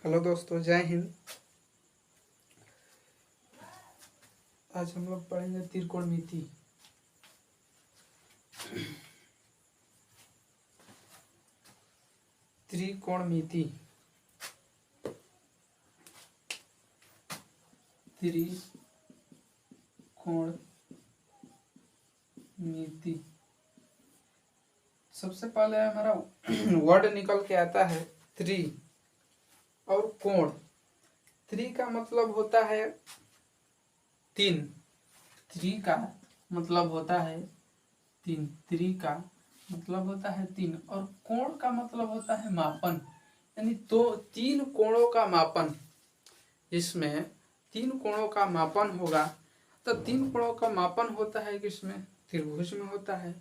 Hello दोस्तों, जय हिंद। आज हम लोग पढ़ेंगे त्रिकोणमिति। त्रिकोणमिति त्रिकोणमिति सबसे पहले हमारा वर्ड निकल के आता है त्रि और कोण। त्रि का मतलब होता है तीन। त्रि का मतलब होता है तीन। त्रि का मतलब होता है तीन और कोण का मतलब होता है मापन, यानी तो तीन कोणों का मापन। इसमें तीन कोणों का मापन होगा तो तीन कोणों का मापन होता है किसमें? त्रिभुज में होता है।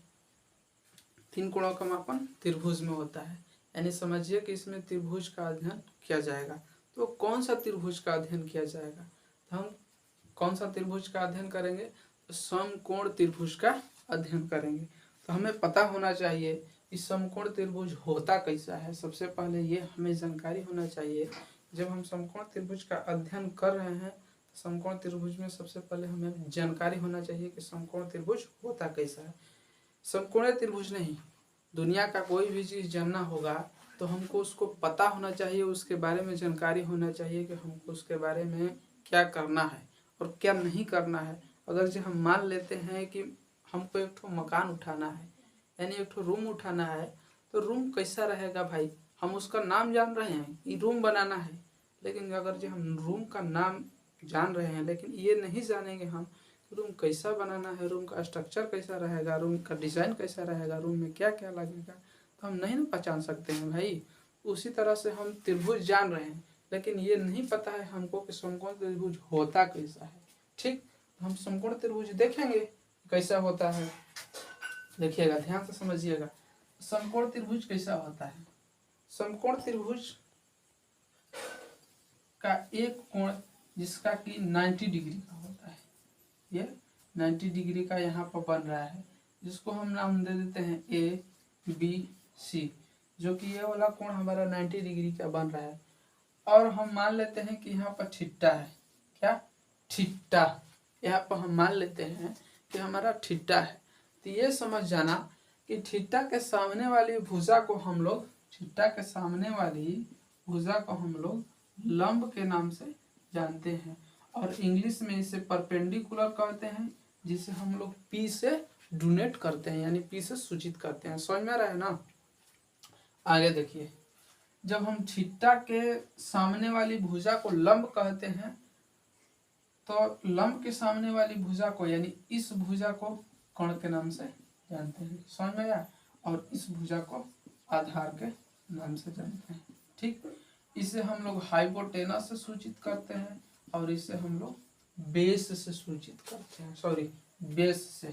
तीन कोणों का मापन त्रिभुज में होता है, यानी समझिए कि इसमें त्रिभुज का अध्ययन किया जाएगा। तो कौन सा त्रिभुज का अध्ययन किया जाएगा? तो हम कौन सा त्रिभुज का अध्ययन करेंगे? तो समकोण त्रिभुज का अध्ययन करेंगे। तो हमें पता होना चाहिए कि समकोण त्रिभुज होता कैसा है। सबसे पहले ये हमें जानकारी होना चाहिए। जब हम समकोण त्रिभुज का अध्ययन कर रहे हैं तो समकोण त्रिभुज में सबसे पहले हमें जानकारी होना चाहिए कि समकोण त्रिभुज होता कैसा है। समकोण त्रिभुज नहीं, दुनिया का कोई भी चीज़ जानना होगा तो हमको उसको पता होना चाहिए, उसके बारे में जानकारी होना चाहिए कि हमको उसके बारे में क्या करना है और क्या नहीं करना है। अगर जो हम मान लेते हैं कि हमको एक ठो मकान उठाना है, यानी एक ठो रूम उठाना है, तो रूम कैसा रहेगा भाई? हम उसका नाम जान रहे हैं कि रूम बनाना है, लेकिन अगर जो हम रूम का नाम जान रहे हैं लेकिन ये नहीं जानेंगे हम रूम कैसा बनाना है, रूम का स्ट्रक्चर कैसा रहेगा, रूम का डिज़ाइन कैसा रहेगा, रूम में क्या क्या लगेगा, तो हम नहीं ना पहचान सकते हैं भाई। उसी तरह से हम त्रिभुज जान रहे हैं लेकिन ये नहीं पता है हमको कि समकोण त्रिभुज होता कैसा है। ठीक, हम समकोण त्रिभुज देखेंगे कैसा होता है। देखिएगा, ध्यान से समझिएगा, समकोण त्रिभुज कैसा होता है। समकोण त्रिभुज का एक कोण जिसका कि 90 डिग्री का होता है, ये 90 डिग्री का यहाँ पर बन रहा है, जिसको हम नाम दे देते हैं ABC, जो कि ये वाला कोण हमारा 90 डिग्री का बन रहा है। और हम मान लेते हैं कि यहाँ पर थीटा है। क्या? थीटा। यहाँ पर हम मान लेते हैं कि हमारा थीटा है। तो ये समझ जाना कि थीटा के सामने वाली भुजा को हम लोग लंब के नाम से जानते हैं और इंग्लिश में इसे परपेंडिकुलर कहते हैं, जिसे हम लोग P से डोनेट करते हैं, यानी P से सूचित करते हैं। समझ में आ रहा है ना? आगे देखिए, जब हम थीटा के सामने वाली भुजा को लंब कहते हैं तो लंब के सामने वाली भुजा को, यानी इस भुजा को कोण के नाम से जानते हैं। समझ में आया? और इस भुजा को आधार के नाम से जानते हैं। ठीक, इसे हम लोग हाइपोटेनस से सूचित करते हैं और इसे हम लोग बेस से सूचित करते हैं। सॉरी, बेस से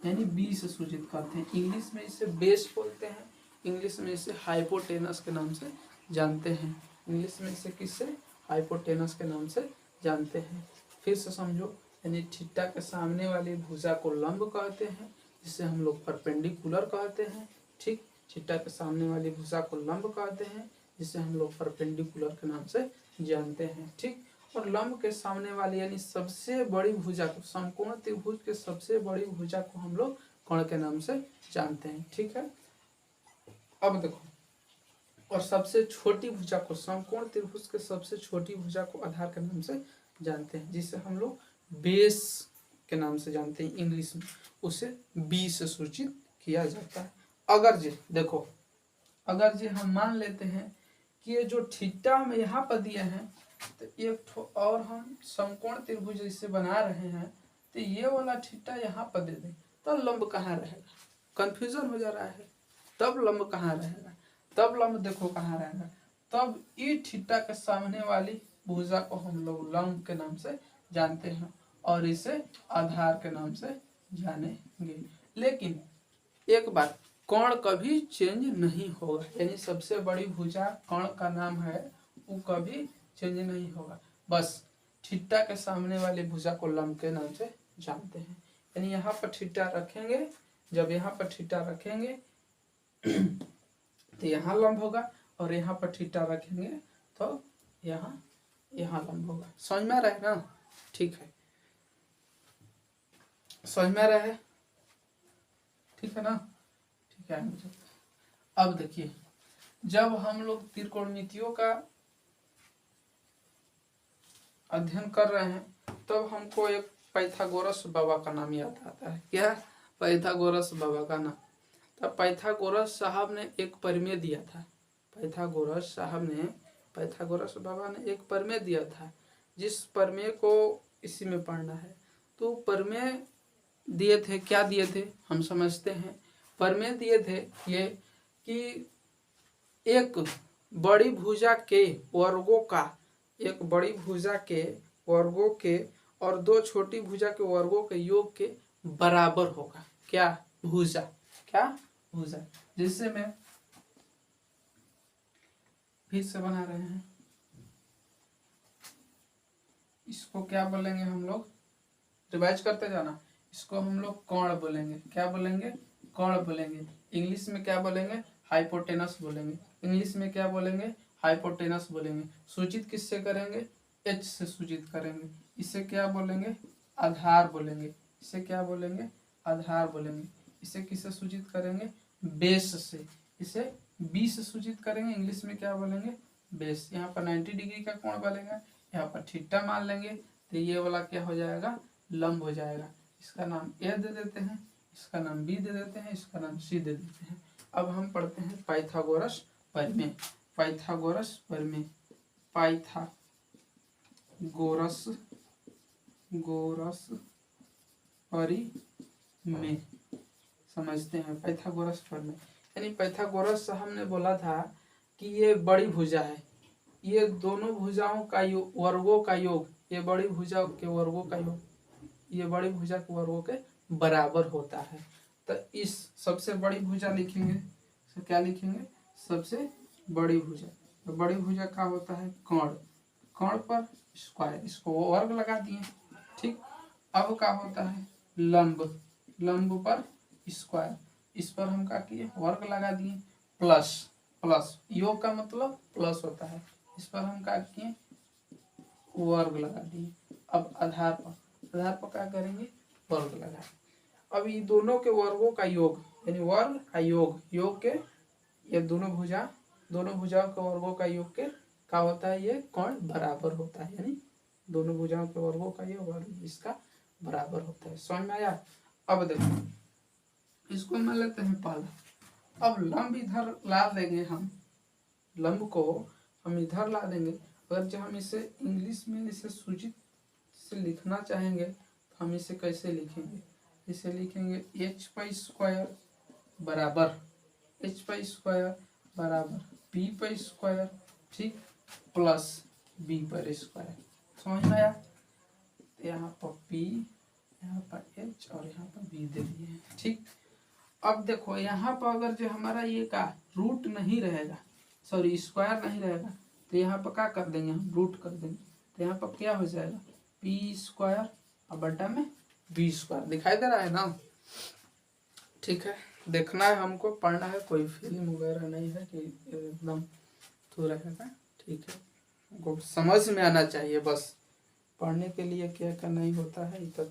यानी बी से सूचित करते हैं। इंग्लिश में इसे बेस बोलते हैं, इंग्लिश में इसे हाइपोटेनस के नाम से जानते हैं। इंग्लिश में इसे किससे? हाइपोटेनस के नाम से जानते हैं। फिर से समझो, यानी थीटा के सामने वाली भुजा को लंब कहते हैं, जिसे हम लोग परपेंडिकुलर कहते हैं। ठीक, थीटा के सामने वाली भुजा को लंब कहते हैं, जिसे हम लोग परपेंडिकुलर के नाम से जानते हैं। ठीक, और लंब के सामने वाली यानी सबसे बड़ी भुजा को, समकोण त्रिभुज के सबसे बड़ी भुजा को हम लोग कोण के नाम से जानते हैं। ठीक है, अब देखो, और सबसे छोटी भुजा को, समकोण त्रिभुज के सबसे छोटी भुजा को आधार के नाम से जानते हैं, जिसे हम लोग बेस के नाम से जानते हैं। इंग्लिश में उसे बी से सूचित किया जाता है। अगर जी देखो, अगर जी हम मान लेते हैं कि ये जो थीटा हम यहाँ पर दिए हैं, तो एक ठो और हम समकोण त्रिभुज इसे बना रहे हैं, तो ये वाला थीटा यहाँ पर दे दें, तो लंब कहाँ रहेगा? कंफ्यूजन हो जा रहा है। तब लंब कहाँ रहेगा? तब लंब देखो कहाँ रहेगा, तब ई थीटा के सामने वाली भुजा को हम लोग लंब के नाम से जानते हैं और इसे आधार के नाम से जानेंगे। लेकिन एक बात, कोण कभी चेंज नहीं होगा, यानी सबसे बड़ी भुजा कोण का नाम है, वो कभी चेंज नहीं होगा। बस थीटा के सामने वाली भुजा को लंब के नाम से जानते हैं, यानी यहाँ पर थीटा रखेंगे, जब यहाँ पर थीटा रखेंगे तो यहाँ लंब होगा और यहाँ पर थीटा रखेंगे तो यहाँ यहाँ लंब होगा। समझ में आ रहा है ना? ठीक है, समझ में आ रहा है? ठीक है ना? ठीक है। अब देखिए, जब हम लोग त्रिकोणमितियों का अध्ययन कर रहे हैं तब हमको एक पाइथागोरस बाबा का नाम याद आता है। क्या? पाइथागोरस बाबा का नाम। तब पाइथागोरस साहब ने एक प्रमेय दिया था। पाइथागोरस बाबा ने एक प्रमेय दिया था, जिस प्रमेय को इसी में पढ़ना है। तो प्रमेय दिए थे, क्या दिए थे हम समझते हैं। प्रमेय दिए थे ये कि एक बड़ी भुजा के वर्गों का, एक बड़ी भुजा के वर्गों के और दो छोटी भुजा के वर्गों के योग के बराबर होगा। क्या? भुजा। क्या? भुजा। जिससे मैं फिर से बना रहे हैं, इसको क्या बोलेंगे हम लोग? रिवाइज करते जाना। इसको हम लोग कोण बोलेंगे। क्या बोलेंगे? कोण बोलेंगे। इंग्लिश में क्या बोलेंगे? हाइपोटेनस बोलेंगे। इंग्लिश में क्या बोलेंगे? हाइपोटेनस बोलेंगे। सूचित किससे करेंगे? एच से सूचित करेंगे। इसे क्या बोलेंगे? आधार बोलेंगे। इसे क्या बोलेंगे? आधार बोलेंगे। इसे किससे सूचित करेंगे? बेस से। इसे बी से सूचित करेंगे। इंग्लिश में क्या बोलेंगे? बेस। यहाँ पर 90 डिग्री का कोण बनेगा, यहाँ पर थीटा मान लेंगे, तो ये वाला क्या हो जाएगा? लंब हो जाएगा। इसका नाम ए दे देते हैं, इसका नाम बी दे देते हैं, इसका नाम सी दे देते हैं। अब हम पढ़ते हैं पाइथागोरस प्रमेय। पाइथागोरस प्रमेय। पाइथागोरस प्रमेय समझते हैं। पाइथागोरस प्रमेय यानी पाइथागोरस साहब ने बोला था कि ये बड़ी भुजा है, ये दोनों भुजाओं का योग, वर्गों का योग, ये बड़ी भुजा के वर्गों का योग, ये बड़ी भुजा के वर्गों के बराबर होता है। तो इस सबसे बड़ी भुजा लिखेंगे, तो क्या लिखेंगे? सबसे बड़ी भुजा। तो बड़ी भुजा का होता है कोण, कोण पर स्क्वायर, इसको वर्ग लगा दिए। ठीक। अब क्या होता है? लंब, लंब पर स्क्वायर, इस पर हम क्या किए? वर्ग लगा दिए। प्लस, प्लस योग का मतलब प्लस होता है, इस पर हम क्या किए? वर्ग लगा दिए। अब आधार पर क्या करेंगे? वर्ग लगा। अब ये दोनों के वर्गों का योग, यानी वर्ग का योग, योग के ये दोनों भुजाओं के वर्गों का योग के क्या होता है? ये कोण बराबर होता है, यानी दोनों भुजाओं के वर्गों का योग वर्ग इसका बराबर होता है। समझ में आया? अब देखो, इसको मान लेते हैं पहला। अब लंब इधर ला देंगे, हम लंब को हम इधर ला देंगे। अगर जब हम इसे इंग्लिश में इसे सूचित से लिखना चाहेंगे तो हम इसे कैसे लिखेंगे? इसे लिखेंगे एच पाई स्क्वायर बराबर, एच पाई स्क्वायर बराबर पी पाई स्क्वायर, ठीक, प्लस बी पर स्क्वायर। समझ में आया? यहाँ पर पी, यहाँ पर एच और यहाँ पर बी दे दिए। ठीक। अब देखो यहाँ पर अगर जो हमारा ये का रूट नहीं रहेगा, सॉरी स्क्वायर नहीं रहेगा, तो यहाँ पर क्या कर देंगे? हम रूट कर देंगे। तो यहाँ पर क्या हो जाएगा? पी स्क्वायर और बटा में बी स्क्वायर। दिखाई दे रहा है ना? ठीक है, देखना है हमको, पढ़ना है, कोई फिल्म वगैरह नहीं है कि एकदम तो रहेगा। ठीक है, हमको समझ में आना चाहिए बस। पढ़ने के लिए क्या क्या नहीं होता है ये तो।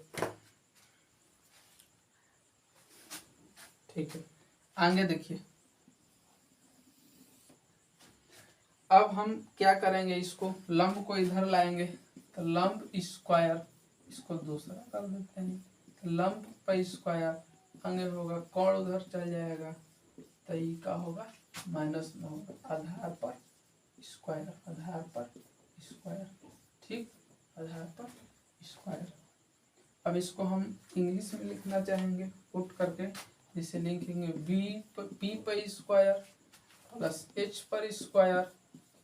ठीक है, आगे देखिए। अब हम क्या करेंगे? इसको लंब को इधर लाएंगे, तो लंब स्क्वायर, इसको दूसरा कर देते हैं, तो लंब पर स्क्वायर, आगे होगा कोण उधर चल जाएगा, तो ये क्या होगा? माइनस में होगा। आधार पर स्क्वायर, आधार पर स्क्वायर, ठीक, आधार पर स्क्वायर। अब इसको हम इंग्लिश में लिखना चाहेंगे पुट करके, जिसे लिखेंगे बी पी पर स्क्वायर प्लस एच पर स्क्वायर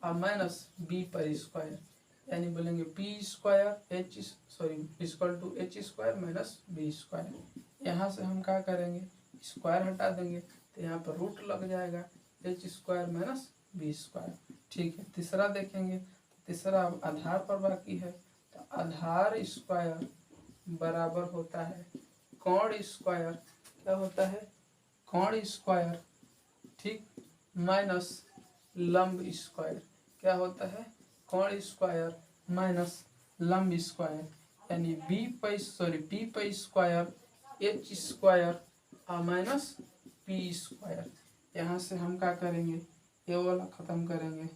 और माइनस बी पर स्क्वायर, यानी बोलेंगे P square H sorry equal to H square minus B square. यहाँ से हम क्या करेंगे? स्क्वायर हटा देंगे, तो यहाँ पर रूट लग जाएगा, H square minus B square. ठीक है, तीसरा देखेंगे, तीसरा आधार पर बाकी है, तो आधार स्क्वायर बराबर होता है कोण स्क्वायर, क्या होता है? कोण स्क्वायर, ठीक, माइनस लंब स्क्वायर, क्या होता है? कोण स्क्वायर माइनस लंब स्क्वायर, यानी P pi square H square और माइनस पी स्क्वायर। यहाँ से हम क्या करेंगे, ये वाला खत्म करेंगे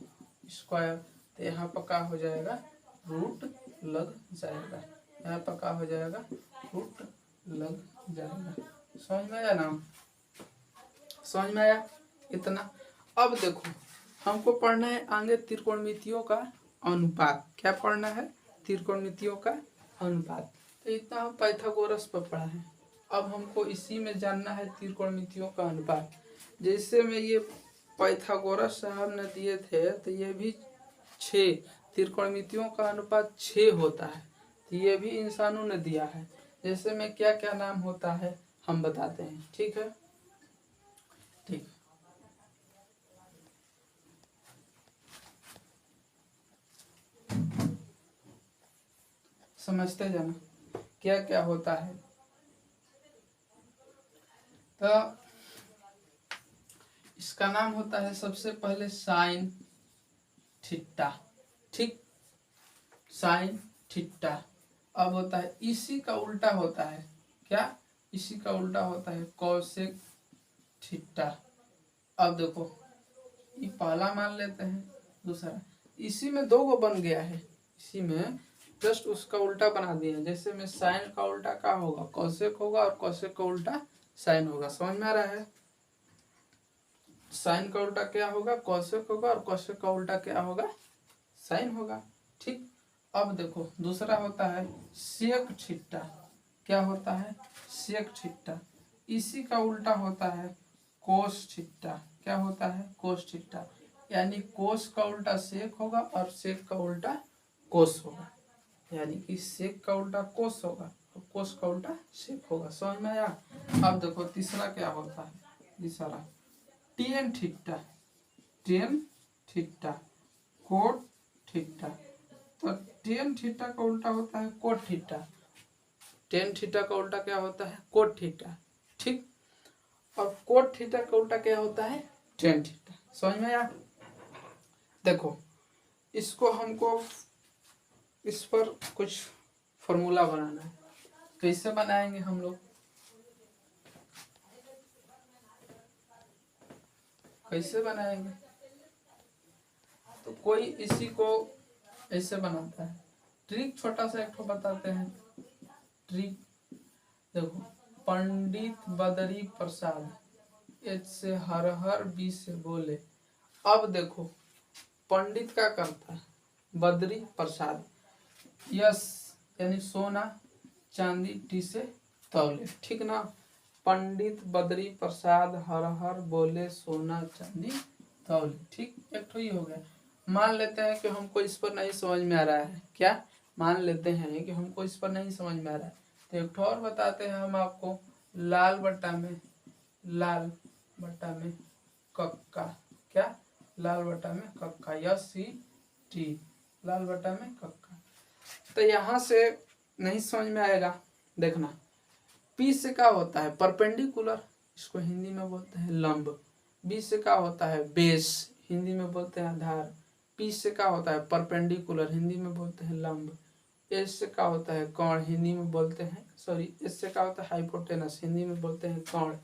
स्क्वायर, तो यहाँ पर क्या हो जाएगा, रूट लग जाएगा। यहाँ पर क्या हो जाएगा, रूट लग जाएगा। समझ में आया ना, समझ में आया इतना। अब देखो हमको पढ़ना है आगे त्रिकोणमितियों का अनुपात। क्या पढ़ना है, त्रिकोणमितियों का अनुपात। तो इतना हम पाइथागोरस पर पढ़ा है। अब हमको इसी में जानना है त्रिकोणमितियों का अनुपात। जैसे में ये पाइथागोरस साहब ने दिए थे, तो ये भी 6 त्रिकोणमितियों का अनुपात 6 होता है। तो ये भी इंसानों ने दिया है। जैसे में क्या क्या नाम होता है हम बताते हैं, ठीक है। ठीक, समझते जाना क्या क्या होता है। तो इसका नाम होता है सबसे पहले साइन थीटा, ठीक, साइन थीटा। अब होता है इसी का उल्टा होता है, क्या, इसी का उल्टा होता है कोसेक थीटा। अब देखो ये पहला मान लेते हैं, दूसरा, इसी में 2 बन गया है, इसी में जस्ट उसका उल्टा बना दिया। जैसे में साइन का उल्टा क्या होगा, कोसेक होगा, और कोसेक का उल्टा साइन होगा। समझ में आ रहा है, साइन का उल्टा क्या होगा, कोसेक होगा, और कोसेक का उल्टा क्या होगा, साइन होगा, ठीक। अब देखो दूसरा होता है सेक थीटा। क्या होता है, सेक थीटा। इसी का उल्टा होता है कोस थीटा। क्या होता है, कोस थीटा। यानी कोस का उल्टा सेक होगा और सेक का उल्टा कोस होगा, यानी कि सेक का उल्टा कोस होगा और कोस का उल्टा सेक होगा। समझ में आया। अब देखो तीसरा क्या होता है, तीसरा tan theta, tan theta, cot theta. तो टेन थीटा का उल्टा होता है कोट थीटा, टेन थीटा का उल्टा क्या होता है, कोट थीटा, ठीक। और कोट थीटा का उल्टा क्या होता है, टेन थीटा। समझ में आया। देखो इसको हमको इस पर कुछ फॉर्मूला बनाना है। कैसे बनाएंगे हम लोग, कैसे बनाएंगे, तो कोई इसी को ऐसे बनाता है। ट्रिक छोटा सा एक बताते हैं, ट्रिक देखो, पंडित बदरी प्रसाद एच से हर हर बी से बोले। अब देखो पंडित क्या करता है, बदरी प्रसाद, यस यानी सोना चांदी टी से तौले, ठीक ना। पंडित बदरी प्रसाद हर हर बोले सोना चांदी तौले, ठीक। एक तो ही हो गया। मान लेते हैं कि हमको इस पर नहीं समझ में आ रहा है, क्या, मान लेते हैं कि हमको इस पर नहीं समझ में आ रहा है, तो एक और बताते हैं हम आपको, लाल बट्टा में, लाल बट्टा में कक्का, क्या, लाल बट्टा में कक्का, SCT, लाल बट्टा में कक्का। तो यहाँ से नहीं समझ में आएगा, देखना। पी से क्या होता है, परपेंडिकुलर, इसको हिंदी में बोलते हैं लंब। बी से क्या होता है, बेस, हिंदी में बोलते हैं आधार। पी से क्या होता है, परपेंडिकुलर, हिंदी में बोलते हैं लंब। एस से क्या होता है, कोण, हिंदी में बोलते हैं, सॉरी, एस से क्या होता है, हाइपोटेनस, हिंदी में बोलते हैं कोण।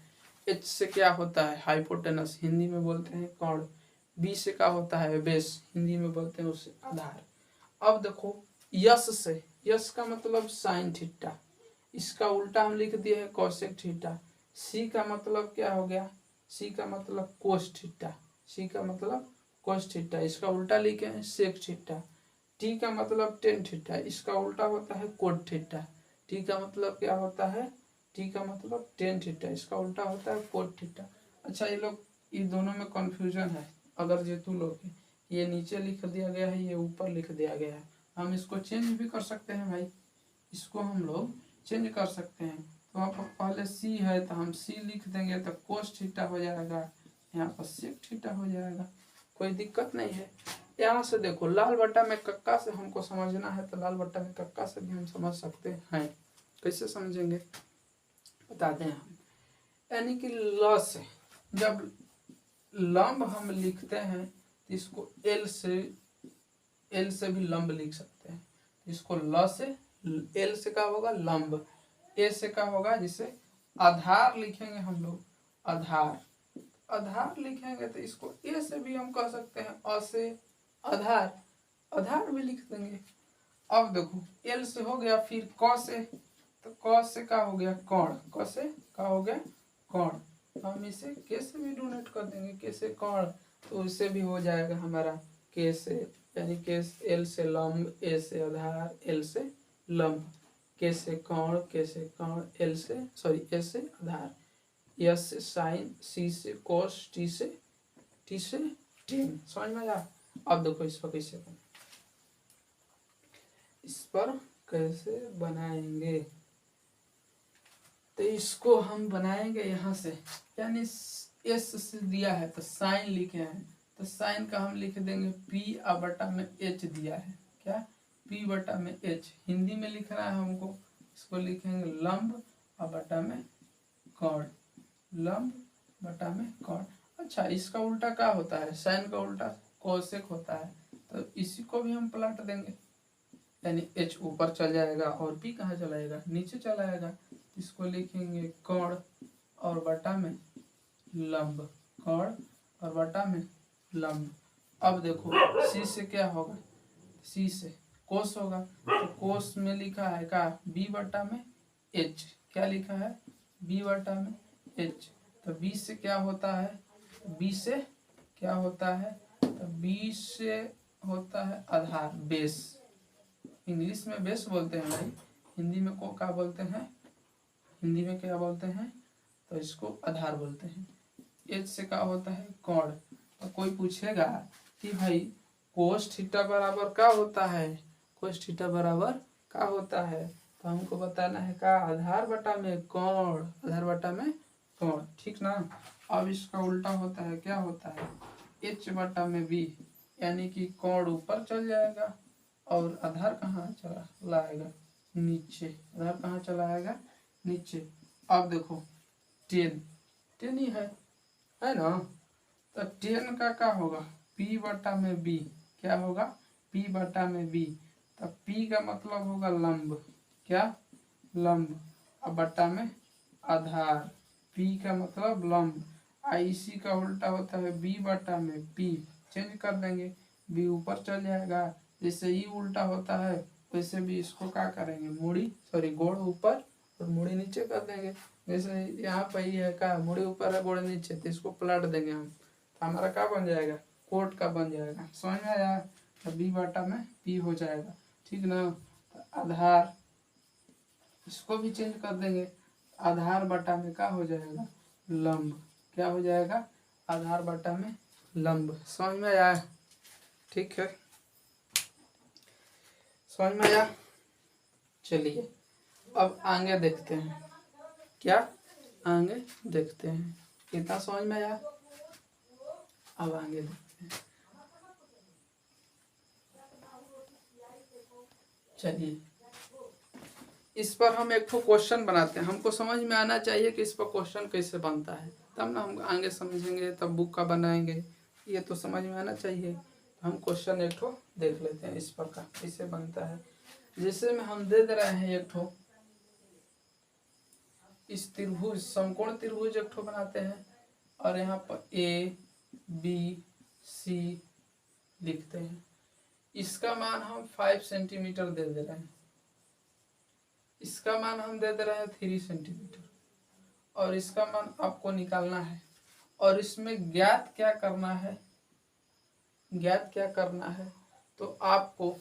एच से क्या होता है, हाइपोटेनस, हिंदी में बोलते हैं कोण। बी से क्या होता है, बेस, हिंदी में बोलते हैं उसे आधार। अब देखो यस से, यस का मतलब साइन थीटा, इसका उल्टा हम लिख दिए है कोसेक थीटा। सी का मतलब क्या हो गया, सी का मतलब कोस थीटा, सी का मतलब कोस थीटा, इसका उल्टा लिखे हैं सेक थीटा। टी का मतलब टेन थीटा, इसका उल्टा होता है कोट थीटा। टी का मतलब क्या होता है, टी का मतलब टेन थीटा, इसका उल्टा होता है कोट थीटा। अच्छा ये लोग, ये दोनों में कन्फ्यूजन है। अगर जेतु लोग ये नीचे लिख दिया गया है, ये ऊपर लिख दिया गया है, हम इसको चेंज भी कर सकते हैं भाई, इसको हम लोग चेंज कर सकते हैं। तो वहाँ पर पहले सी है तो हम सी लिख देंगे, तो कोस थीटा हो जाएगा, यहाँ पर सेक थीटा हो जाएगा, कोई दिक्कत नहीं है। यहाँ से देखो लाल बट्टा में कक्का से हमको समझना है, तो लाल बट्टा में कक्का से भी हम समझ सकते हैं। कैसे समझेंगे बताते हैं हम, यानी कि ल से जब लंब हम लिखते हैं तो इसको एल से एल से भी लंब लिख सकते हैं। इसको ल से, एल से का होगा लंब, ए से का होगा जिसे आधार लिखेंगे हम लोग, आधार, आधार लिखेंगे तो इसको ए से भी हम कह सकते हैं, अ से आधार, आधार भी लिख देंगे। अब देखो एल से हो गया, फिर क से, तो क से का हो गया कर्ण, क से का हो गया कर्ण, तो हम इसे के से भी डोनेट कर देंगे, के से कर्ण, तो इससे भी हो जाएगा हमारा के से, यानी के एल से लंब, ए से आधार, एल से लंब, के से कर्ण, के से कर्ण, एल से सॉरी ए से आधार, यस से साइन, सी से कोस, टी से टेन। समझ में आया। अब देखो इस पर कैसे बने, इस पर कैसे बनाएंगे, तो इसको हम बनाएंगे यहाँ से, यानी एस से दिया है तो साइन लिखे हैं, तो साइन का हम लिख देंगे पी आ बटा में एच दिया है, क्या पी बटा में एच, हिंदी में लिखना है हमको, इसको लिखेंगे लंब आ बटा में कर्ण, लंब बटा में कर्ण। अच्छा इसका उल्टा क्या होता है, साइन का उल्टा कोसेक होता है, तो इसी को भी हम पलट देंगे, यानी एच ऊपर चल जाएगा और पी कहाँ चलाएगा, नीचे चलाएगा, इसको लिखेंगे कर्ण और बटा में लंब, कर्ण और बटा में लंब। अब देखो सी से क्या होगा, सी से कोस होगा, तो कोस में लिखा है का बी बटा में एच, क्या लिखा है बी बटा में एच, तो बी से क्या होता है, बी से क्या होता है, तो बी से होता है आधार, बेस, इंग्लिश में बेस बोलते हैं भाई, हिंदी में को क्या बोलते हैं, हिंदी में क्या बोलते हैं, तो इसको आधार बोलते हैं। एच से क्या होता है कर्ण, तो कोई पूछेगा कि भाई कोस थीटा बराबर क्या होता है, कोस थीटा बराबर क्या होता है, तो हमको बताना है का आधार बटा में कर्ण, आधार बटा में कर्ण, ठीक ना। अब इसका उल्टा होता है, क्या होता है एच बटा में बी, यानी कि कर्ण ऊपर चल जाएगा और आधार कहाँ चला लाएगा नीचे, आधार कहाँ चलाएगा नीचे। अब देखो टेन, टेन ही है ना, तो टेन का क्या होगा पी बटा में बी, क्या होगा पी बटा में बी, तो पी का मतलब होगा लंब, क्या लंब, अब बटा में आधार, पी का मतलब लंब, इसी का उल्टा होता है बी बटा में पी, चेंज कर देंगे, बी ऊपर चल जाएगा, जैसे ई उल्टा होता है वैसे भी इसको क्या करेंगे, मुड़ी सॉरी गोड़ ऊपर और मुड़ी नीचे कर देंगे, जैसे यहाँ पर ही है का मुड़ी ऊपर है गोड़ नीचे, तो इसको पलट देंगे हम, तो हमारा क्या बन जाएगा कोट का बन जाएगा, समझ में आया, तो बी बटा में पी हो जाएगा, ठीक ना। तो आधार इसको भी चेंज कर देंगे, आधार बटा में क्या हो जाएगा लंब, क्या हो जाएगा आधार बटा में लंब, समझ में आया, ठीक है समझ में आया। चलिए अब आगे देखते हैं, क्या आगे देखते हैं, कितना समझ में आया, अब आगे देखते हैं। चलिए इस पर हम एक तो क्वेश्चन बनाते हैं, हमको समझ में आना चाहिए कि इस पर क्वेश्चन कैसे बनता है, तब ना हम आगे समझेंगे, तब बुक का बनाएंगे, ये तो समझ में आना चाहिए। हम क्वेश्चन एक तो देख लेते हैं इस पर का कैसे बनता है। जैसे में हम दे रहे हैं एक तो इस त्रिभुज समकोण त्रिभुज एक तो बनाते हैं, और यहाँ पर ए बी सी लिखते हैं, इसका मान हम 5 सेंटीमीटर दे रहे हैं, इसका मान हम दे रहे हैं 3 सेंटीमीटर, और इसका मान आपको निकालना है, और इसमें ज्ञात क्या करना है, ज्ञात क्या करना है, तो आपको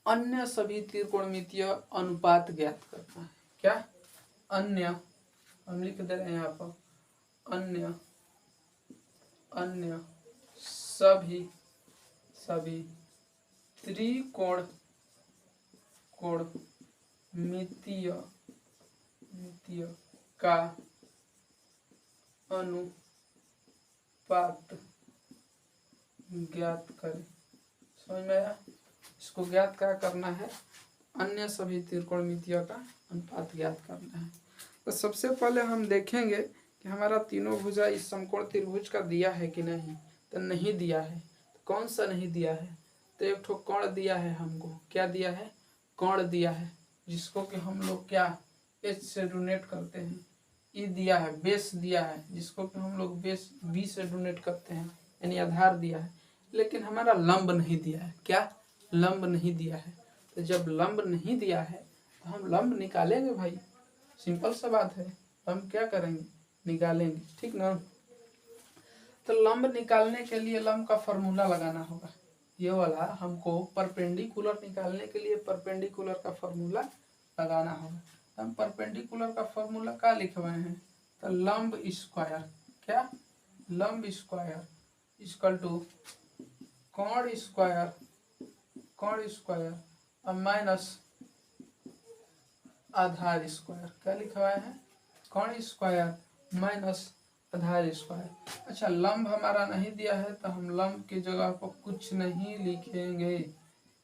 अन्य सभी त्रिकोणमितीय अनुपात ज्ञात करना है, क्या अन्य, हम लिख दे रहे हैं यहाँ पर अन्य, अन्य सभी त्रिकोण मितीय का अनुपात ज्ञात करें, समझ में आया। इसको ज्ञात क्या करना है, अन्य सभी त्रिकोणमितीय का अनुपात ज्ञात करना है। तो सबसे पहले हम देखेंगे कि हमारा तीनों भुजा इस समकोण त्रिभुज का दिया है कि नहीं, तो नहीं दिया है, तो कौन सा नहीं दिया है, तो एक ठो कोण दिया है हमको, क्या दिया है, कोण दिया है, जिसको कि हम लोग क्या एच से डोनेट करते हैं। ई दिया है, बेस दिया है, जिसको कि हम लोग बेस बी से डोनेट करते हैं, यानी आधार दिया है। लेकिन हमारा लंब नहीं दिया है, क्या लंब नहीं दिया है। तो जब लंब नहीं दिया है तो हम लंब निकालेंगे भाई, सिंपल सा बात है। हम क्या करेंगे, निकालेंगे, ठीक ना। तो लंब निकालने के लिए लंब का फॉर्मूला लगाना होगा, ये वाला हमको परपेंडिकुलर निकालने के लिए परपेंडिकुलर का फॉर्मूला लगाना होगा। हम परपेंडिकुलर का फॉर्मूला क्या लिखवाए हैं, तो लंब स्क्वायर, क्या लंब स्क्वायर इक्वल टू कोण स्क्वायर, कोण स्क्वायर और माइनस आधार स्क्वायर। क्या लिखवाए हैं, कोण स्क्वायर माइनस आधार स्क्वायर। अच्छा, लंब हमारा नहीं दिया है तो हम लंब की जगह पर कुछ नहीं लिखेंगे,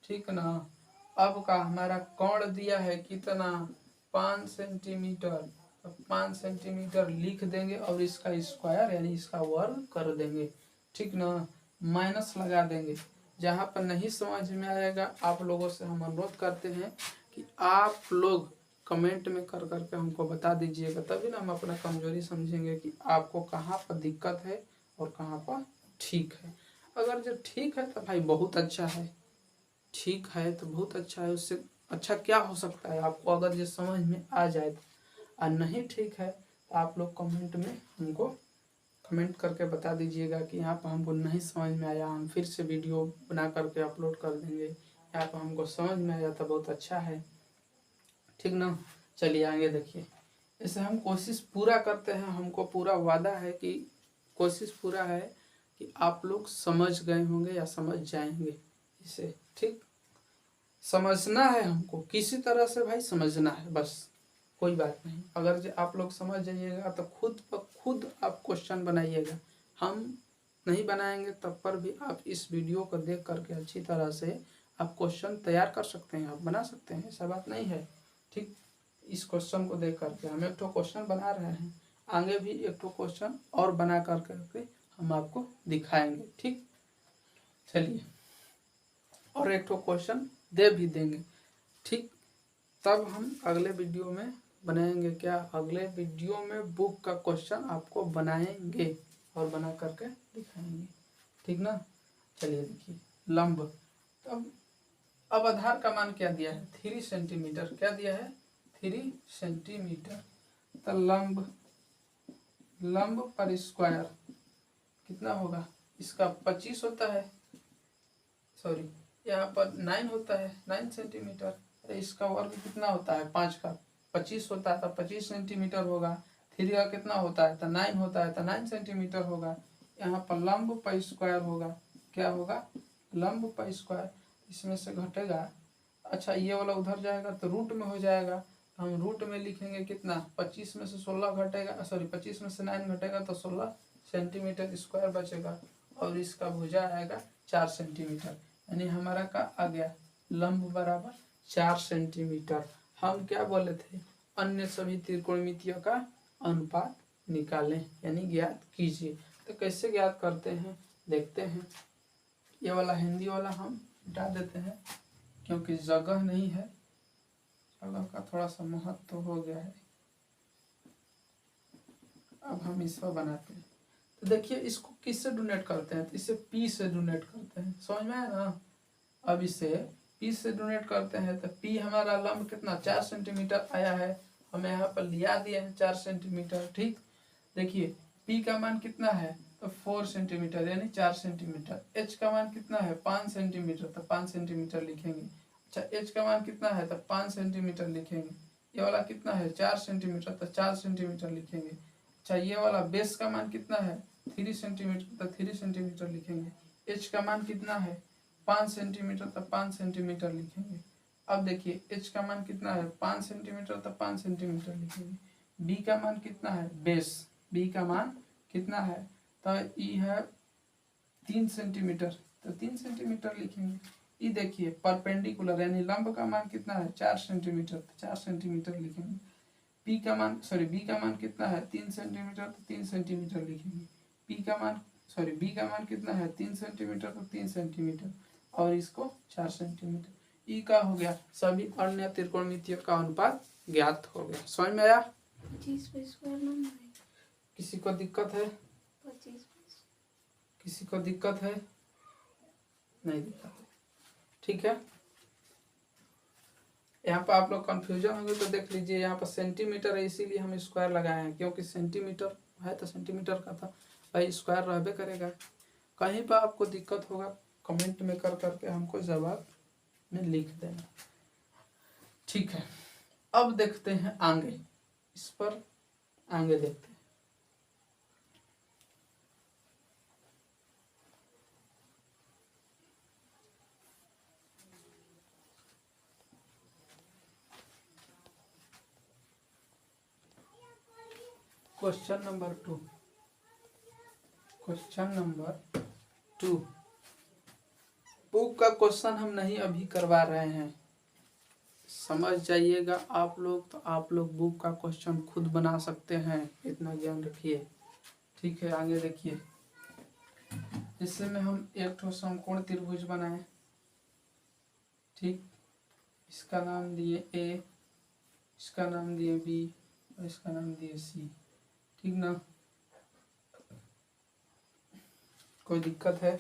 ठीक ना। अब का हमारा कोण दिया है कितना, 5 सेंटीमीटर, तो 5 सेंटीमीटर लिख देंगे और इसका स्क्वायर यानी इसका वर्ग कर देंगे, ठीक ना। माइनस लगा देंगे। जहाँ पर नहीं समझ में आएगा आप लोगों से हम अनुरोध करते हैं कि आप लोग कमेंट में कर करके हमको बता दीजिएगा, तभी ना हम अपना कमजोरी समझेंगे कि आपको कहाँ पर दिक्कत है और कहाँ पर ठीक है। अगर जो ठीक है तो भाई बहुत अच्छा है, ठीक है तो बहुत अच्छा है, उससे अच्छा क्या हो सकता है आपको अगर ये समझ में आ जाए तो। और नहीं ठीक है तो आप लोग कमेंट में हमको कमेंट करके बता दीजिएगा कि यहाँ पर हमको नहीं समझ में आया, हम फिर से वीडियो बना करके अपलोड कर देंगे। यहाँ पर हमको समझ में आया तो बहुत अच्छा है, ठीक ना। चलिए आगे देखिए। ऐसे हम कोशिश पूरा करते हैं, हमको पूरा वादा है कि कोशिश पूरा है कि आप लोग समझ गए होंगे या समझ जाएंगे इसे, ठीक। समझना है हमको किसी तरह से भाई, समझना है बस, कोई बात नहीं। अगर जो आप लोग समझ जाइएगा तो खुद ब खुद आप क्वेश्चन बनाइएगा, हम नहीं बनाएंगे तब पर भी आप इस वीडियो को देख करके अच्छी तरह से आप क्वेश्चन तैयार कर सकते हैं, आप बना सकते हैं, ऐसा बात नहीं है, ठीक। इस क्वेश्चन को देख करके हम एक तो क्वेश्चन बना रहे हैं, आगे भी एक तो क्वेश्चन और बना करके हम आपको दिखाएंगे, ठीक। चलिए, और एक तो क्वेश्चन दे भी देंगे, ठीक। तब हम अगले वीडियो में बनाएंगे क्या, अगले वीडियो में बुक का क्वेश्चन आपको बनाएंगे और बना करके दिखाएंगे, ठीक ना। चलिए देखिए, लंब, तब अब आधार का मान क्या दिया है, 3 सेंटीमीटर, क्या दिया है 3 सेंटीमीटर। तो लंब पर स्क्वायर कितना होगा, इसका 25 होता है, सॉरी यहाँ पर 9 होता है, 9 सेंटीमीटर। तो इसका वर्ग कितना होता है, 5 का 25 होता है तो 25 सेंटीमीटर होगा। 3 का कितना होता है तो 9 होता है तो 9 सेंटीमीटर होगा। यहाँ पर लंब पर स्क्वायर होगा, क्या होगा, लंब पर स्क्वायर, इसमें से घटेगा। अच्छा, ये वाला उधर जाएगा तो रूट में हो जाएगा, हम रूट में लिखेंगे कितना, 25 में से 16 घटेगा, सॉरी 25 में से 9 घटेगा तो 16 सेंटीमीटर स्क्वायर बचेगा। और इसका भुजा आएगा 4 सेंटीमीटर, यानी हमारा का आ गया लंब बराबर 4 सेंटीमीटर। हम क्या बोले थे, अन्य सभी त्रिकोणमितियों का अनुपात निकालें यानी ज्ञात कीजिए। तो कैसे ज्ञात करते हैं देखते हैं। ये वाला हिंदी वाला हम हटा देते हैं क्योंकि जगह नहीं है, जगह का थोड़ा सा महत्व तो हो गया है। अब हम इसको बनाते हैं, तो देखिए इसको किससे डोनेट करते हैं, तो इसे पी से डोनेट करते हैं, समझ में आया ना। अब इसे पी से डोनेट करते हैं तो पी हमारा लंब कितना 4 सेंटीमीटर आया है, हमें यहाँ पर लिया दिया है 4 सेंटीमीटर, ठीक। देखिए पी का मान कितना है तो 4 सेंटीमीटर यानी 4 सेंटीमीटर। एच का मान कितना है 5 सेंटीमीटर, तो 5 सेंटीमीटर लिखेंगे। अच्छा, एच का मान कितना है तो 5 सेंटीमीटर लिखेंगे। ये वाला कितना है 4 सेंटीमीटर, तो 4 सेंटीमीटर लिखेंगे। अच्छा, ये वाला बेस का मान कितना है 3 सेंटीमीटर, तो 3 सेंटीमीटर लिखेंगे। एच का मान कितना है 5 सेंटीमीटर, तो 5 सेंटीमीटर लिखेंगे। अब देखिए एच का मान कितना है 5 सेंटीमीटर, तो 5 सेंटीमीटर लिखेंगे। बी का मान कितना है बेस, बी का मान कितना है तो ई है 3 सेंटीमीटर, तो 3 सेंटीमीटर लिखेंगे। ई देखिए परपेंडिकुलर यानी लंब का मान कितना है 4 सेंटीमीटर, तो 4 सेंटीमीटर लिखेंगे। पी का मान सॉरी बी का मान कितना है 3 सेंटीमीटर, तो 3 सेंटीमीटर लिखेंगे। पी का मान सॉरी बी का मान कितना है 3 सेंटीमीटर, तो 3 सेंटीमीटर। और इसको 4 सेंटीमीटर। ई का हो गया, सभी अन्य त्रिकोणमितियों का अनुपात ज्ञात हो गया। समझ में आया? 25 किसी को दिक्कत है? 25 किसी को दिक्कत है? नहीं दिक्कत है, ठीक है। यहाँ पर आप लोग कंफ्यूजन होंगे तो देख लीजिए, यहाँ पर सेंटीमीटर है इसीलिए हम स्क्वायर लगाए हैं, क्योंकि सेंटीमीटर है तो सेंटीमीटर का था भाई, स्क्वायर रहबे करेगा। कहीं पर आपको दिक्कत होगा कमेंट में कर करके हमको जवाब में लिख देना, ठीक है। अब देखते हैं आगे, इस पर आगे देखते हैं। Question number 2। Question number 2 book का क्वेश्चन हम नहीं अभी करवा रहे हैं, समझ जाइएगा आप लोग। तो आप लोग बुक का क्वेश्चन खुद बना सकते हैं, इतना ज्ञान रखिए, ठीक है। आगे देखिए, इससे में हम एक ठो समकोण त्रिभुज बनाए, ठीक। इसका नाम दिए ए, इसका नाम दिए बी और इसका नाम दिए सी, ठीक ना। कोई दिक्कत है?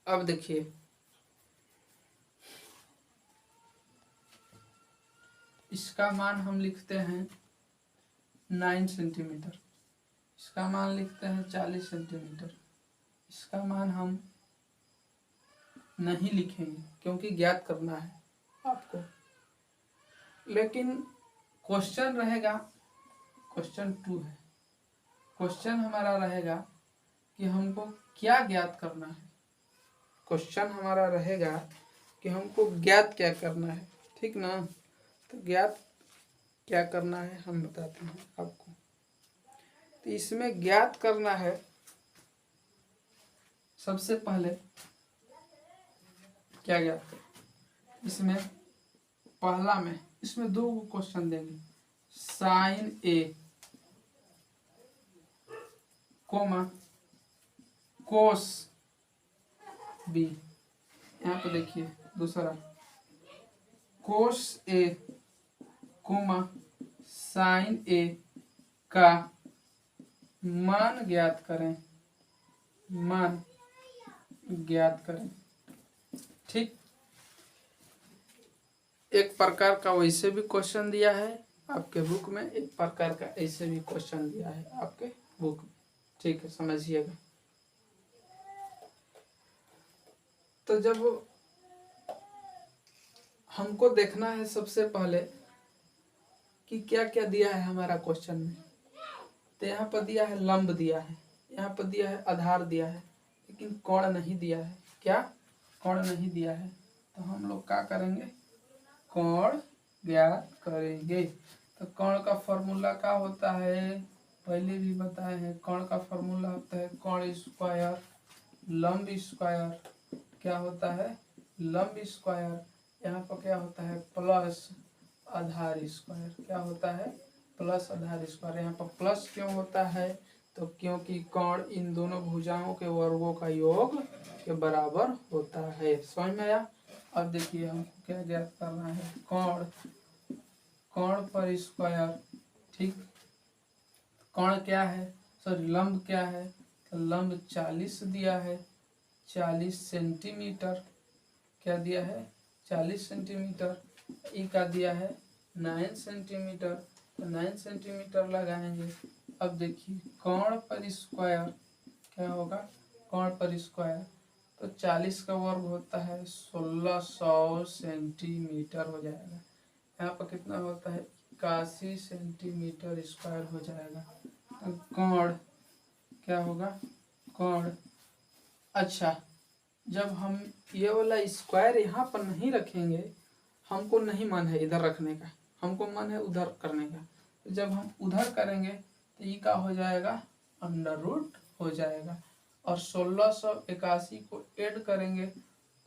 अब देखिए, इसका मान हम लिखते हैं 9 सेंटीमीटर, इसका मान लिखते हैं 40 सेंटीमीटर। इसका मान हम नहीं लिखेंगे क्योंकि ज्ञात करना है आपको, लेकिन क्वेश्चन रहेगा, क्वेश्चन 2 है, क्वेश्चन हमारा रहेगा कि हमको क्या ज्ञात करना है। क्वेश्चन हमारा रहेगा कि हमको ज्ञात क्या करना है, ठीक ना। तो ज्ञात क्या करना है हम बताते हैं आपको। तो इसमें ज्ञात करना है, सबसे पहले क्या ज्ञात करें, इसमें पहला में इसमें 2 क्वेश्चन देंगे, साइन ए कोमा कोस बी। यहाँ पे देखिए दूसरा, कोस ए कोमा साइन ए का मान ज्ञात करें, मान ज्ञात करें, ठीक। एक प्रकार का वैसे भी क्वेश्चन दिया है आपके बुक में, एक प्रकार का ऐसे भी क्वेश्चन दिया है आपके बुक में, ठीक है, समझिएगा। तो जब हमको देखना है सबसे पहले कि क्या क्या दिया है हमारा क्वेश्चन में, तो यहाँ पर दिया है लंब दिया है, यहाँ पर दिया है आधार दिया है, लेकिन कोण नहीं दिया है। क्या कोण नहीं दिया है, तो हम लोग क्या करेंगे, कोण ज्ञात करेंगे। तो कोण का फॉर्मूला क्या होता है, पहले भी बताए हैं, कोण का फॉर्मूला होता है कोण स्क्वायर लंब स्क्वायर, क्या होता है लंब स्क्वायर, यहाँ पर क्या होता है प्लस आधार स्क्वायर, क्या होता है प्लस आधार स्क्वायर। यहाँ पर प्लस क्यों होता है, तो क्योंकि कोण इन दोनों भुजाओं के वर्गों का योग के बराबर होता है। समझ में आया? अब देखिए हमको क्या ज्ञात करना है, कोण, कोण पर स्क्वायर, ठीक। कोण क्या है, सॉरी लंब क्या है, तो लंब 40 दिया है, 40 सेंटीमीटर, क्या दिया है 40 सेंटीमीटर। ई का दिया है 9 सेंटीमीटर, तो 9 सेंटीमीटर लगाएंगे। अब देखिए कोण पर स्क्वायर क्या होगा, कोण पर स्क्वायर, तो 40 का वर्ग होता है 1600 सेंटीमीटर हो जाएगा। यहाँ पर कितना होता है 81 सेंटीमीटर स्क्वायर हो जाएगा। तो कोण क्या होगा, कोण, अच्छा जब हम ये वाला स्क्वायर यहाँ पर नहीं रखेंगे, हमको नहीं मन है इधर रखने का, हमको मन है उधर करने का। तो जब हम उधर करेंगे तो ये का हो जाएगा अंडर रूट हो जाएगा, और 1681 को ऐड करेंगे,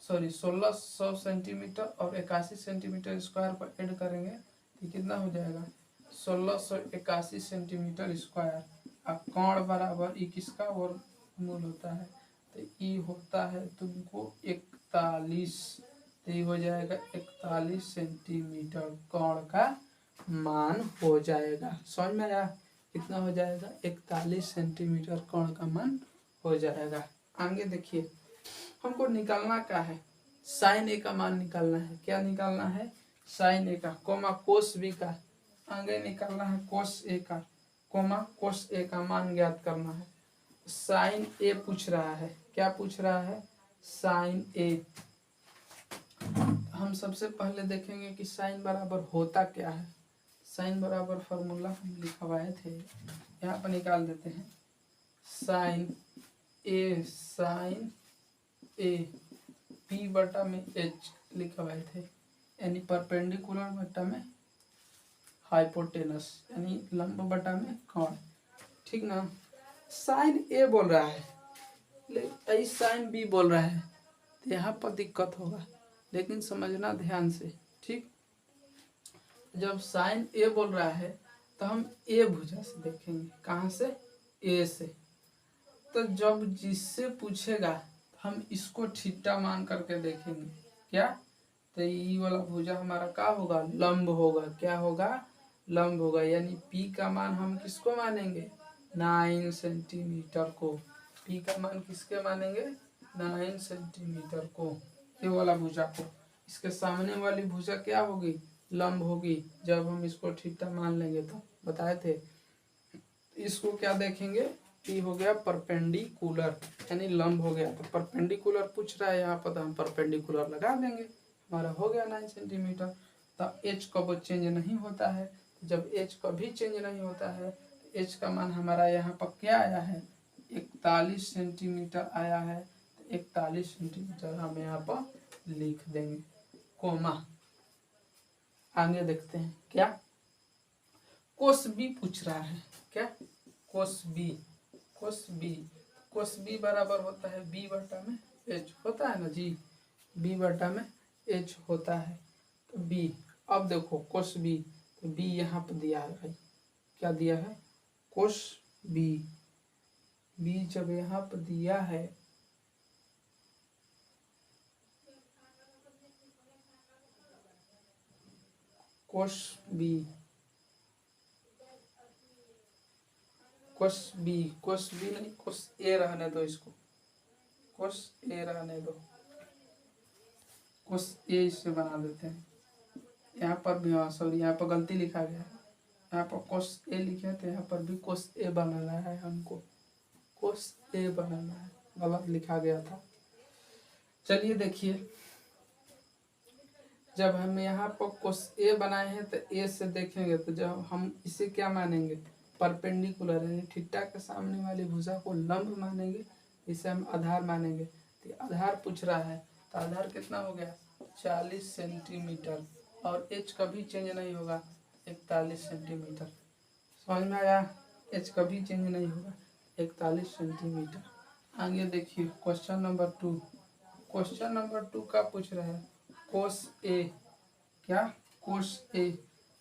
सॉरी 1600 सेंटीमीटर और 81 सेंटीमीटर स्क्वायर को ऐड करेंगे तो कितना हो जाएगा 1681 सेंटीमीटर स्क्वायर। अब कोण बराबर ई किसका वर्गमूल होता है, तो ई होता है तुमको एक 41, तो ये हो जाएगा 41 सेंटीमीटर कोण का मान हो जाएगा। समझ में आया? कितना हो जाएगा? 41 सेंटीमीटर कोण का मान हो जाएगा। आगे देखिए, हमको निकालना क्या है? साइन ए का मान निकालना है। क्या निकालना है? साइन ए का, कोमा कोस बी का। आगे निकालना है कोस ए का, कोमा कोस ए का मान ज्ञात करना है। साइन ए पूछ रहा है। क्या पूछ रहा है? साइन ए। हम सबसे पहले देखेंगे कि साइन बराबर होता क्या है। साइन बराबर फॉर्मूला हम लिखवाए थे, यहाँ पर निकाल देते हैं। साइन ए पी बटा में एच लिखवाए थे, यानी परपेंडिकुलर बटा में हाइपोटेनस, यानी लंब बटा में कोण। ठीक ना? साइन ए बोल रहा है, साइन बी बोल रहा है, तो यहाँ पर दिक्कत होगा, लेकिन समझना ध्यान से। ठीक, जब साइन ए बोल रहा है तो हम ए भुजा से देखेंगे। कहाँ से? ए से। तो जब जिससे पूछेगा तो हम इसको थीटा मान करके देखेंगे। क्या? तो ये वाला भुजा हमारा क्या होगा? लंब होगा। क्या होगा? लंब होगा। यानी पी का मान हम किसको मानेंगे? 9 सेंटीमीटर को। पी का मान किसके मानेंगे? 9 सेंटीमीटर को, ये वाला भुजा को। इसके सामने वाली भुजा क्या होगी? लंब होगी। जब हम इसको थीटा मान लेंगे तो बताए थे। इसको क्या देखेंगे? पी हो गया परपेंडिकुलर, यानी लंब हो गया। तो परपेंडिकुलर पूछ रहा है यहाँ पर, तो हम परपेंडिकुलर लगा देंगे, हमारा हो गया 9 सेंटीमीटर। तो एच कब चेंज नहीं होता है? जब एच कभी चेंज नहीं होता है तो एच का मान हमारा यहाँ पर क्या आया है? 41 सेंटीमीटर आया है। तो 41 सेंटीमीटर हम यहाँ पर लिख देंगे, कोमा। आगे देखते हैं क्या कोस बी पूछ रहा है। क्या? Cos B. Cos B, cos B बराबर होता है बी बटा में एच, होता है ना जी? बी बटा में एच होता है। तो बी, अब देखो कोस बी, तो बी यहाँ पर दिया है भाई। क्या दिया है? Cos B. बी जब यहाँ पर दिया है, cos B, cos B, cos B नहीं, कोस ए रहने दो इसको, कोस ए रहने दो, कोस ए इससे बना देते हैं। यहाँ पर भी, हाँ सॉरी, यहाँ पर गलती लिखा गया है। यहाँ पर कोस ए लिखे थे, यहाँ पर भी कोस ए बनाना है हमको, कोस ए बनाना है, गलत लिखा गया था। चलिए देखिए, जब हम यहाँ पर कोस ए बनाए हैं तो ए से देखेंगे, तो जब हम इसे क्या मानेंगे? परपेंडिकुलर, यानी थीटा के सामने वाली भुजा को लंब मानेंगे, इसे हम आधार मानेंगे। तो आधार पूछ रहा है, तो आधार कितना हो गया? 40 सेंटीमीटर, और एच कभी चेंज नहीं होगा, 41 सेंटीमीटर। समझ में आया? एच कभी चेंज नहीं होगा, 41 सेंटीमीटर। आगे देखिए क्वेश्चन नंबर 2। क्वेश्चन नंबर 2 का पूछ रहा है कोस ए। क्या? कोस ए।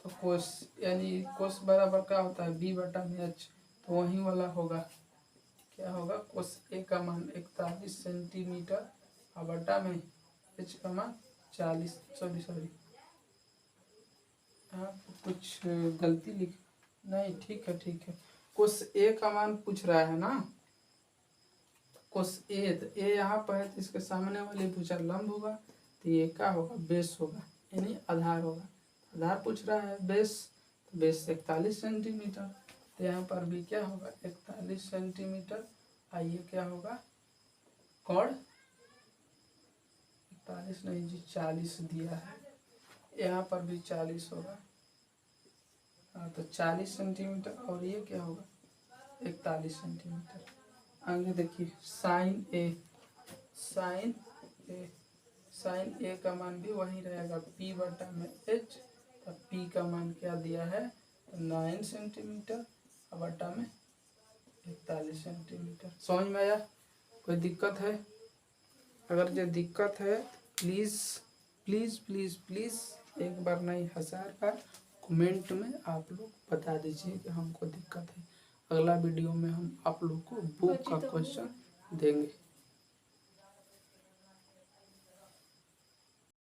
तो कोस, यानी कोस बराबर क्या होता है? बी बटा में एच, तो वही वाला होगा। क्या होगा? कोस ए का मान 41 सेंटीमीटर और बटा में एच का मान 40, सॉरी यहाँ कुछ गलती लिख, नहीं ठीक है। कोस ए का मान पूछ रहा है ना, कोस ए, तो ए यहाँ पर है, तो इसके सामने वाली भुजा लंब होगा, तो ये क्या होगा? बेस होगा, यानी आधार होगा। आधार पूछ रहा है बेस, तो बेस 41 सेंटीमीटर, तो यहाँ पर भी क्या होगा? 41 सेंटीमीटर। आइए क्या होगा? कोण 41 नहीं जी, 40 दिया है, यहाँ पर भी 40 होगा। हाँ, तो 40 सेंटीमीटर, और ये क्या होगा? 41 सेंटीमीटर। आगे देखिए साइन ए। साइन ए, साइन ए का मान भी वही रहेगा, पी बटा में एच। तो पी का मान क्या दिया है? 9 सेंटीमीटर और बटा में 41 सेंटीमीटर। समझ में आया? कोई दिक्कत है? अगर जो दिक्कत है प्लीज़ प्लीज़ प्लीज़ प्लीज़ एक बार नहीं 1000 बार कमेंट में आप लोग बता दीजिए कि हमको दिक्कत है। अगला वीडियो में हम आप लोग को बुक का क्वेश्चन देंगे।